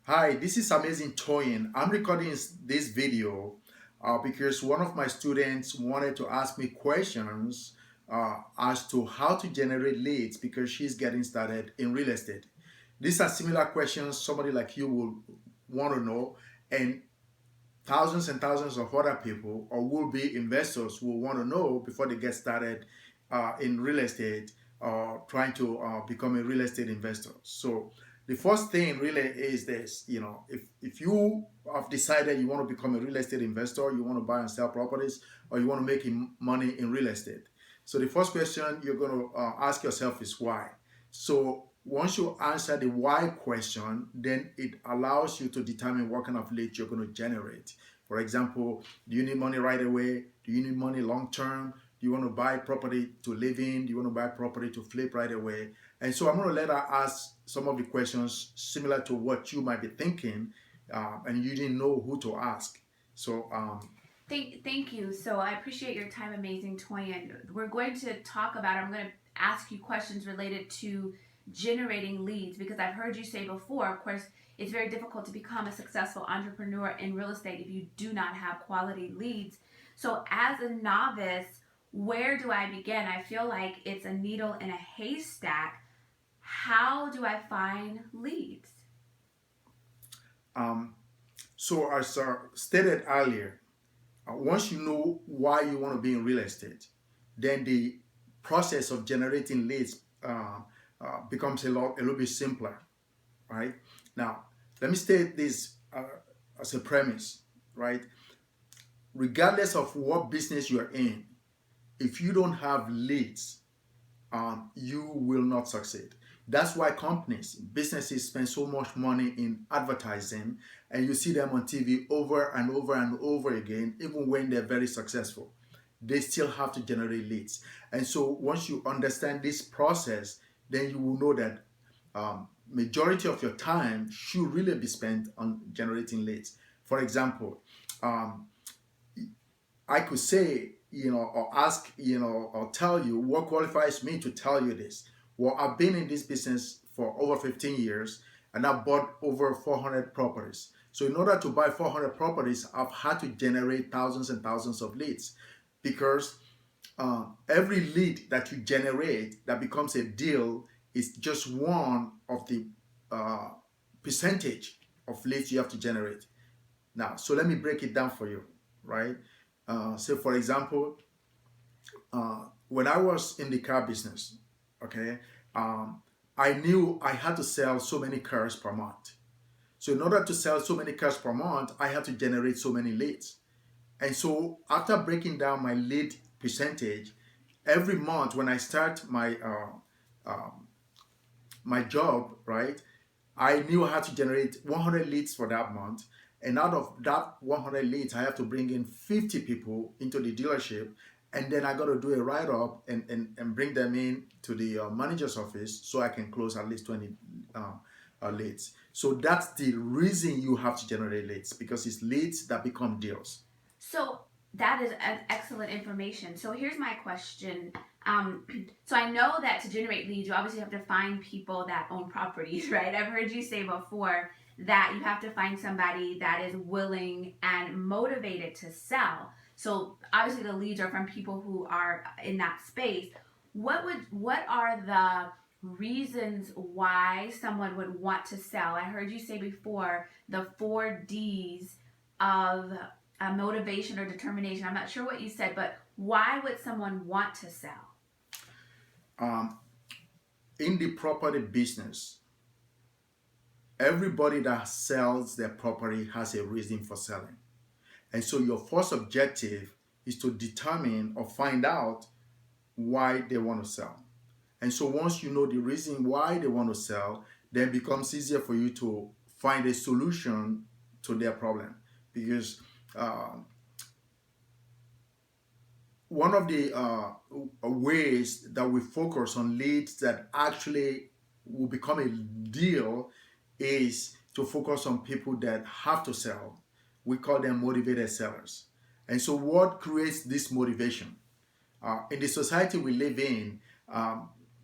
Hi, this is Amazing Toyin. I'm recording this video because one of my students wanted to ask me questions as to how to generate leads because she's getting started in real estate. These are similar questions somebody like you will want to know, and thousands and thousands of other people or will be investors will want to know before they get started in real estate or trying to become a real estate investor. So the first thing really is this, if you have decided you want to become a real estate investor, you want to buy and sell properties, or you want to make money in real estate. So the first question you're going to ask yourself is why. So once you answer the why question, then it allows you to determine what kind of leads you're going to generate. For example, do you need money right away? Do you need money long term? Do you want to buy property to live in? Do you want to buy property to flip right away? And so I'm going to let her ask some of the questions similar to what you might be thinking, and you didn't know who to ask. So, Thank you. So I appreciate your time, Amazing Toyin. We're going to talk about, I'm going to ask you questions related to generating leads because I've heard you say before, of course, it's very difficult to become a successful entrepreneur in real estate if you do not have quality leads. So, as a novice, where do I begin? I feel like it's a needle in a haystack. How do I find leads? um, so as stated earlier, once you know why you want to be in real estate, then the process of generating leads becomes a little bit simpler, right? Now, let me state this as a premise, right? Regardless of what business you're in, if you don't have leads, you will not succeed. That's why companies, businesses spend so much money in advertising, and you see them on TV over and over and over again, even when they're very successful. They still have to generate leads. And so once you understand this process, then you will know that majority of your time should really be spent on generating leads. For example, um, I could say, or ask, or tell you what qualifies me to tell you this. Well, I've been in this business for over 15 years and I've bought over 400 properties. So, in order to buy 400 properties, I've had to generate thousands and thousands of leads because every lead that you generate that becomes a deal is just one of the uh, percentage of leads you have to generate. Now, so let me break it down for you, right? So, for example, when I was in the car business, okay, um, I knew I had to sell so many cars per month. So, in order to sell so many cars per month, I had to generate so many leads. And so, after breaking down my lead percentage, every month when I start my job, right, I knew I had to generate 100 leads for that month. And out of that 100 leads, I have to bring in 50 people into the dealership. And then I got to do a write up and bring them in to the manager's office so I can close at least 20 leads. So that's the reason you have to generate leads because it's leads that become deals. So that is excellent information. So here's my question. Um, so I know that to generate leads, you obviously have to find people that own properties, right? I've heard you say before that you have to find somebody that is willing and motivated to sell. So obviously the leads are from people who are in that space. What are the reasons why someone would want to sell? I heard you say before the 4 Ds of motivation or determination. I'm not sure what you said, but why would someone want to sell? Um, in the property business, everybody that sells their property has a reason for selling. And so your first objective is to determine or find out why they want to sell. And so once you know the reason why they want to sell, then it becomes easier for you to find a solution to their problem. Because uh, one of the ways that we focus on leads that actually will become a deal is to focus on people that have to sell. We call them motivated sellers. And so, what creates this motivation? In the society we live in,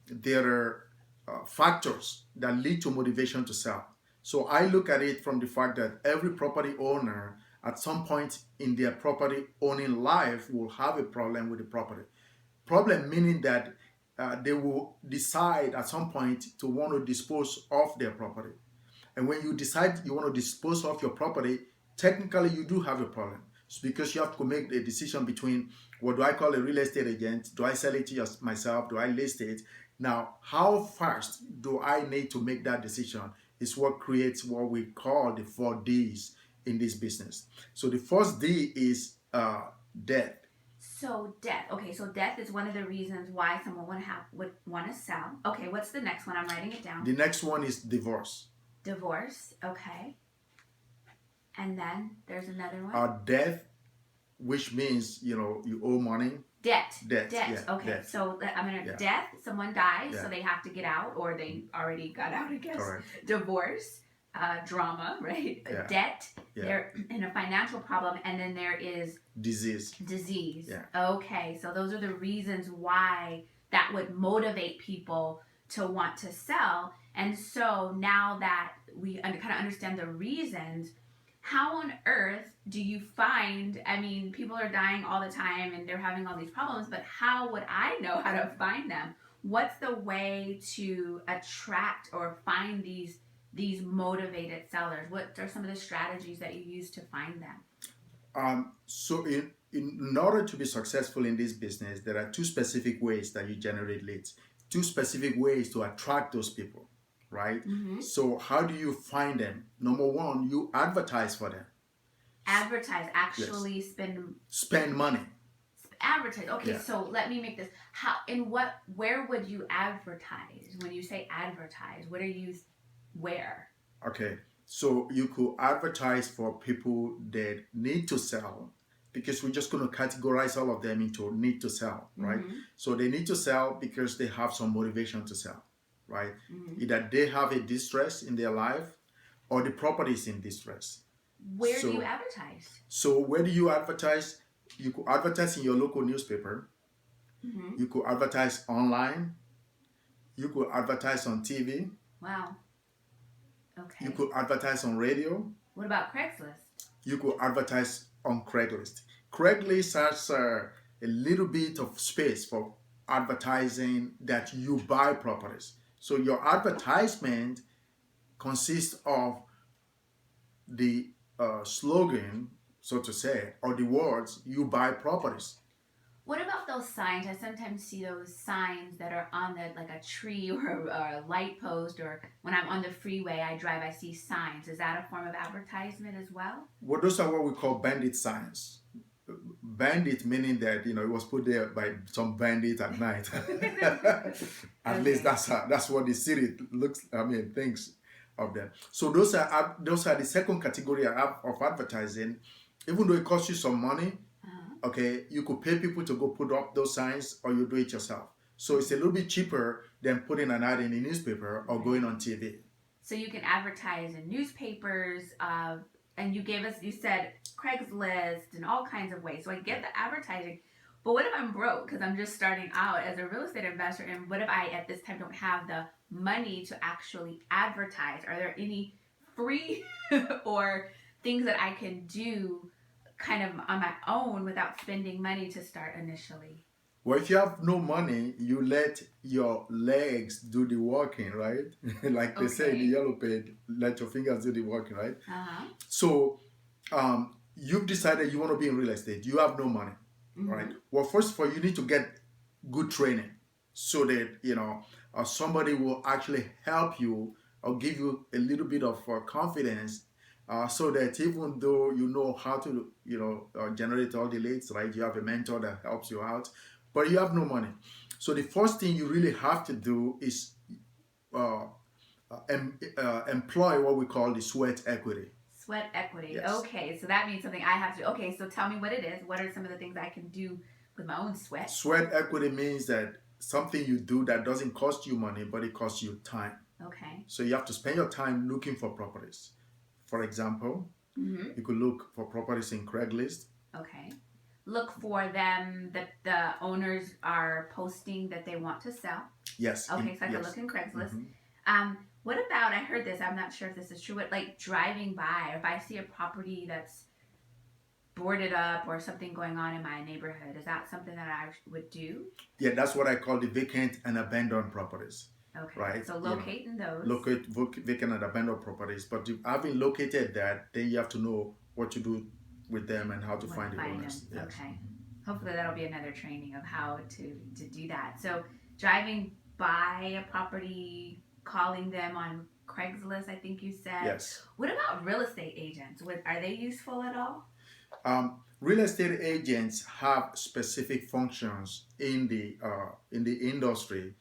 there are factors that lead to motivation to sell. So I look at it from the fact that every property owner at some point in their property owning life will have a problem with the property. Problem meaning that they will decide at some point to want to dispose of their property. And when you decide you want to dispose of your property, technically you do have a problem. It's because you have to make a decision between what do I call a real estate agent? Do I sell it to myself? Do I list it? Now, how fast do I need to make that decision is what creates what we call the 4 Ds in this business. So the first D is death. So death. Okay, so death is one of the reasons why someone would want to sell. Okay, what's the next one? I'm writing it down. The next one is divorce. Divorce. Okay. And then there's another one. Death, which means you owe money. Debt. Yeah, Okay. debt. So I'm gonna Yeah. death. Someone dies, Yeah. so they have to get out, or they already got out. I guess. Correct. Divorce. Drama. Right. Yeah. Debt. Yeah. They're in a financial problem, and then there is Disease. disease. Yeah. Okay. So those are the reasons why that would motivate people to want to sell. And so now that we kind of understand the reasons, how on earth do you find, I mean, people are dying all the time and they're having all these problems, but how would I know how to find them? What's the way to attract or find these motivated sellers? What are some of the strategies that you use to find them? So in order to be successful in this business, there are 2 specific ways that you generate leads, 2 specific ways to attract those people, right? Mm-hmm. So how do you find them? Number 1, you advertise for them. Advertise, actually Spend money. Advertise. Okay, Yeah. so let me make this. Where would you advertise? When you say advertise, where? Okay, so you could advertise for people that need to sell, because we're just going to categorize all of them into need to sell, right? Mm-hmm. So they need to sell because they have some motivation to sell, right? Mm-hmm. Either they have a distress in their life or the property is in distress. Where do you advertise? So where do you advertise? You could advertise in your local newspaper. Mm-hmm. You could advertise online. You could advertise on TV. Wow. Okay. You could advertise on radio. What about Craigslist? You could advertise on Craigslist. Craigslist has a little bit of space for advertising that you buy properties. So your advertisement consists of the slogan, so to say, or the words, you buy properties. What about those signs? I sometimes see those signs that are on like a tree or a light post, or when I'm on the freeway, I see signs. Is that a form of advertisement as well? Well, those are what we call bandit signs. Bandit meaning that it was put there by some bandit at night. At least that's what the city thinks of them. So those are the second category of advertising. Even though it costs you some money, okay, you could pay people to go put up those signs, or you do it yourself. So it's a little bit cheaper than putting an ad in a newspaper or going on TV. So you can advertise in newspapers, and you said Craigslist and all kinds of ways. So I get the advertising, but what if I'm broke because I'm just starting out as a real estate investor? And what if I at this time don't have the money to actually advertise? Are there any free or things that I can do kind of on my own without spending money to start initially? Well, if you have no money, you let your legs do the walking, right? Like they say in the yellow page, let your fingers do the walking, right? Uh-huh. So you've decided you want to be in real estate. You have no money, right? Well, first of all, you need to get good training so that, somebody will actually help you or give you a little bit of confidence, so that even though you know how to, generate all the leads, right? You have a mentor that helps you out, but you have no money. So the first thing you really have to do is employ what we call the sweat equity. Sweat equity. Yes. Okay, so that means something I have to. Okay, so tell me what it is. What are some of the things I can do with my own sweat? Sweat equity means that something you do that doesn't cost you money, but it costs you time. Okay. So you have to spend your time looking for properties. For example, you could look for properties in Craigslist. Okay. Look for them that the owners are posting that they want to sell. Yes. Okay, so I can look in Craigslist. What about, I heard this, I'm not sure if this is true, but like driving by, or if I see a property that's boarded up or something going on in my neighborhood, is that something that I would do? Yeah, that's what I call the vacant and abandoned properties. Okay, Right? so locating those. Locate vacant and abandoned properties. But if having located that, then you have to know what to do with them and how to find the owners. Yes. Okay. Hopefully that'll be another training of how to do that. So driving by a property, calling them on Craigslist, I think you said. Yes. What about real estate agents? Are they useful at all? Real estate agents have specific functions in the industry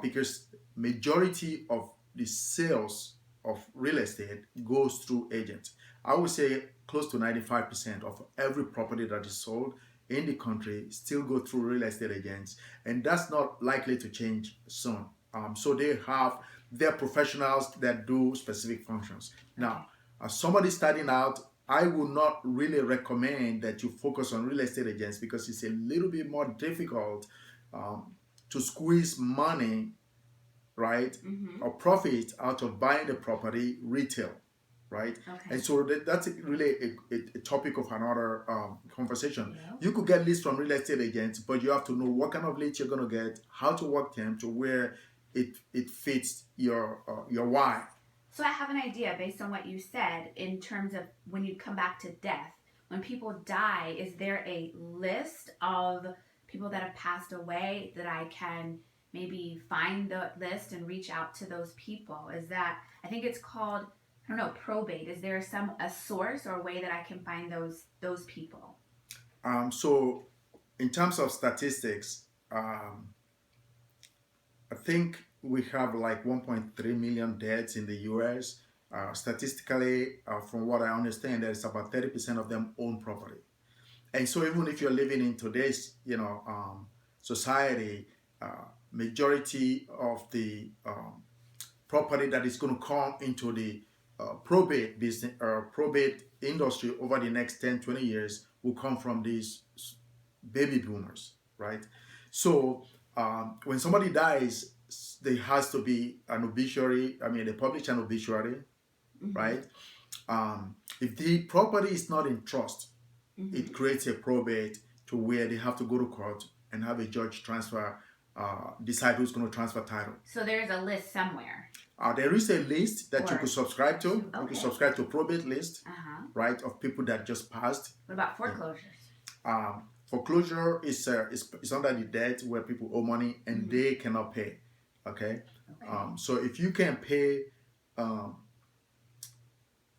because majority of the sales of real estate goes through agents. I would say close to 95% of every property that is sold in the country still go through real estate agents, and that's not likely to change soon. So they have their professionals that do specific functions. Now, as somebody starting out, I would not really recommend that you focus on real estate agents because it's a little bit more difficult to squeeze money, right, or profit out of buying the property retail, right? Okay. And so that's really a topic of another conversation. Yeah. You could get leads from real estate agents, but you have to know what kind of leads you're going to get, how to work them to where it fits your why. So I have an idea based on what you said in terms of when you come back to death. When people die, is there a list of people that have passed away that I can maybe find the list and reach out to those people? Is that, I think it's called, I don't know, probate. Is there a source or a way that I can find those people? So in terms of statistics, I think we have like 1.3 million deaths in the U.S. Statistically, from what I understand, there's about 30% of them own property. And so even if you're living in today's, society, majority of the property that is going to come into the probate business or probate industry over the next 10, 20 years will come from these baby boomers, right? So when somebody dies, there has to be an obituary. I mean, they publish an obituary, right? If the property is not in trust, it creates a probate to where they have to go to court and have a judge decide who's going to transfer title. So there's a list somewhere. There is a list that you could subscribe to. Okay. You could subscribe to a probate list, right, of people that just passed. What about foreclosures? Foreclosure is under the debt where people owe money and they cannot pay. Okay. So if you can pay,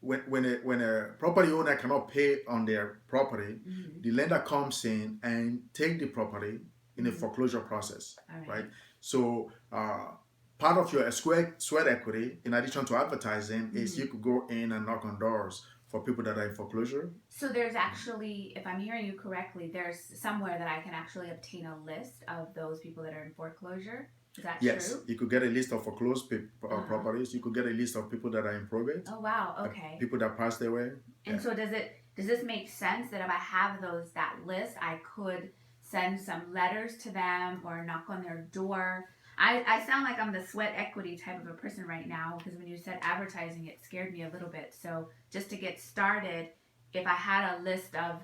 when a property owner cannot pay on their property, the lender comes in and take the property in a foreclosure process, right? So part of your sweat equity, in addition to advertising, is you could go in and knock on doors for people that are in foreclosure. So there's actually, if I'm hearing you correctly, there's somewhere that I can actually obtain a list of those people that are in foreclosure. Is that true? Yes, you could get a list of foreclosed properties. You could get a list of people that are in probate. Oh wow, okay. People that passed away. And so does this make sense that if I have that list, I could send some letters to them or knock on their door? I sound like I'm the sweat equity type of a person right now, because when you said advertising, it scared me a little bit. So just to get started, if I had a list of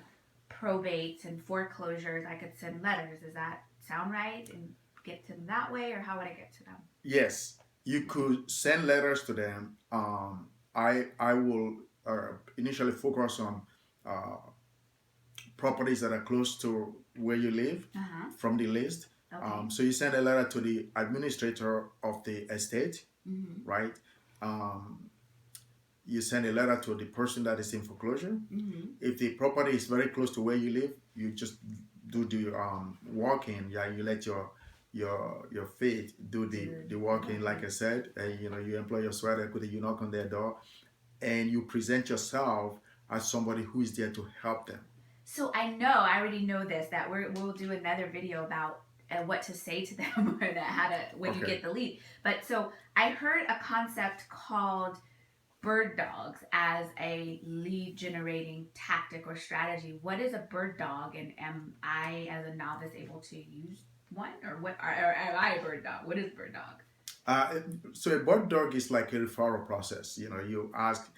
probates and foreclosures, I could send letters. Does that sound right? And get to them that way, or how would I get to them? Yes, you could send letters to them. I will initially focus on properties that are close to where you live from the list. Okay. So you send a letter to the administrator of the estate, right? You send a letter to the person that is in foreclosure. If the property is very close to where you live, you just do the walk-in. Yeah, you let your faith do the walk-in, like I said. You employ your sweat equity, you knock on their door, and you present yourself as somebody who is there to help them. So I already know this, that we'll do another video about what to say to them or when you get the lead. But so I heard a concept called bird dogs as a lead generating tactic or strategy. What is a bird dog, and am I as a novice able to use one, or am I a bird dog? What is bird dog? Uh, so a bird dog is like a referral process. You know, you ask.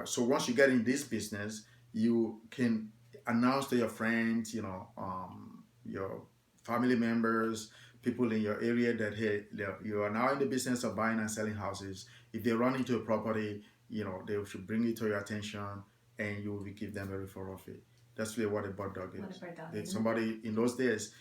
So once you get in this business, you can announce to your friends, your family members, people in your area that hey, you are now in the business of buying and selling houses. If they run into a property, they should bring it to your attention, and you will give them a referral fee. That's really what a bird dog What a is. bird dog It's is. somebody in those days,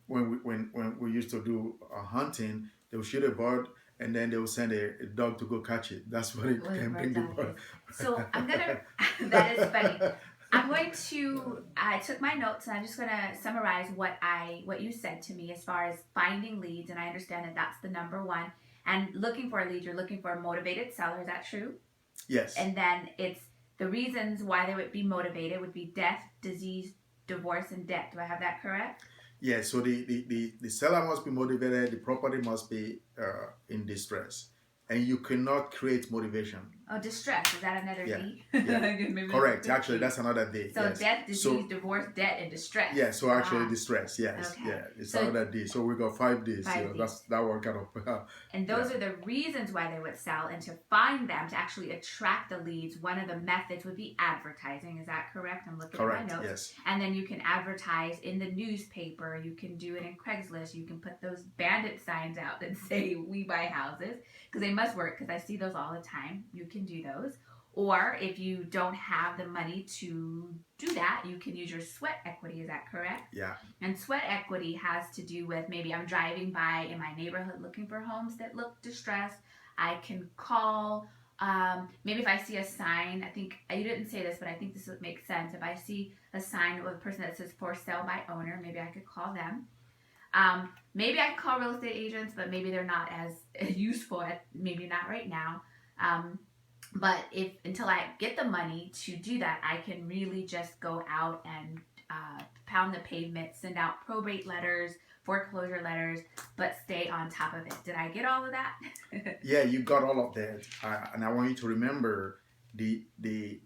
when we used to do hunting, they would shoot a bird and then they will send a dog to go catch it. That's what it What a can bring bird the dog bird. is. So I'm gonna. That is funny. I'm going to. I took my notes and I'm just gonna summarize what you said to me as far as finding leads, and I understand that that's the number one. And looking for a lead, you're looking for a motivated seller. Is that true? Yes. And then it's the reasons why they would be motivated would be death, disease, divorce, and debt. Do I have that correct? Yeah, so the seller must be motivated, the property must be in distress. And you cannot create motivation. Oh, distress. Is that another Yeah. D? Yeah. Maybe Correct. Actually, that's another day. So Yes. death, disease, So divorce, debt, and distress. yeah, so actually Wow. distress, yes. Okay. Yeah. It's So another day. So we got 5 days. 5 That's days. that one kind of And those are the reasons why they would sell. And to find them, to actually attract the leads, one of the methods would be advertising. Is that correct? I'm looking correct. at my notes. Yes. And then you can advertise in the newspaper. You can do it in Craigslist. You can put those bandit signs out that say "We buy houses," because they must work. Because I see those all the time. You can do those. Or if you don't have the money to do that, you can use your sweat equity. Is that correct? Yeah. And sweat equity has to do with maybe I'm driving by in my neighborhood looking for homes that look distressed. I can call. Maybe if I see a sign, I think you didn't say this, but I think this would make sense. If I see a sign with a person that says for sale by owner, maybe I could call them. Maybe I can call real estate agents, but maybe they're not as useful. Maybe not right now. But if until I get the money to do that, I can really just go out and pound the pavement, send out probate letters, foreclosure letters, but stay on top of it. Did I get all of that? Yeah, you got all of that. And I want you to remember the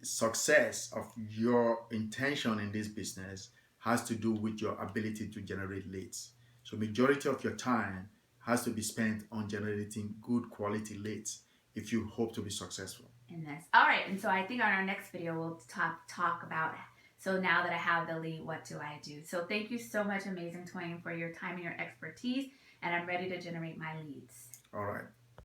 success of your intention in this business has to do with your ability to generate leads. So majority of your time has to be spent on generating good quality leads if you hope to be successful. In this. All right. And so I think on our next video, we'll talk about, so now that I have the lead, what do I do? So thank you so much, Amazing Twain, for your time and your expertise. And I'm ready to generate my leads. All right.